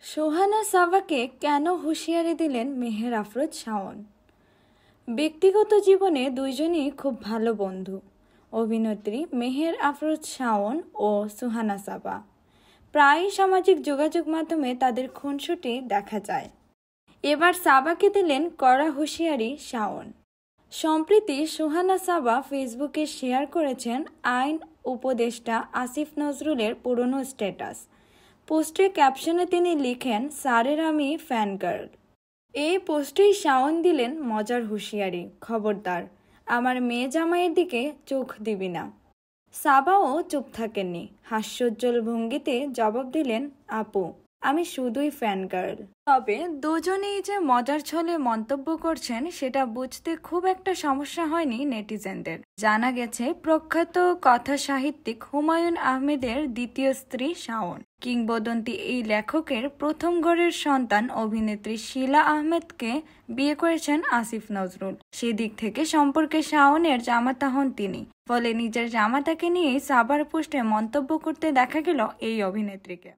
সোহানা সাবাকে কেন হুঁশিয়ারি দিলেন মেহের আফরোজ শাওন? ব্যক্তিগত জীবনে দুইজনই খুব ভালো বন্ধু। অভিনেত্রী মেহের আফরোজ শাওন ও সোহানা সাবা প্রায়ই সামাজিক যোগাযোগ মাধ্যমে তাদের খুনসুটি দেখা যায়। এবার সাবাকে দিলেন কড়া হুঁশিয়ারি শাওন। সম্প্রতি সোহানা সাবা ফেসবুকে শেয়ার করেছেন আইন উপদেষ্টা আসিফ নজরুলের পুরনো স্ট্যাটাস। পোস্টে ক্যাপশনে তিনি লিখেন, স্যারের আমি ফ্যান গার্ল। এই পোস্টেই শাওন দিলেন মজার হুঁশিয়ারি, খবরদার আমার মেয়ে জামাইয়ের দিকে চোখ দিবি না। সাবাও চুপ থাকেননি, হাস্যোজ্জ্বল ভঙ্গিতে জবাব দিলেন, আপু আমি শুধুই ফ্যান গার্ল। তবে দুজনেই যে মজার ছলে মন্তব্য করছেন সেটা বুঝতে খুব একটা সমস্যা হয়নি নেটিজেনদের। জানা গেছে প্রখ্যাত কথা সাহিত্যিক হুমায়ুন আহমেদের দ্বিতীয় স্ত্রী শাওন। কিংবদন্তি এই লেখকের প্রথম ঘরের সন্তান অভিনেত্রী শিলা আহমেদকে বিয়ে করেছেন আসিফ নজরুল। সেদিক থেকে সম্পর্কে শাওনের জামাতা হন তিনি। ফলে নিজের জামাতাকে নিয়েই সাবার পোস্টে মন্তব্য করতে দেখা গেল এই অভিনেত্রীকে।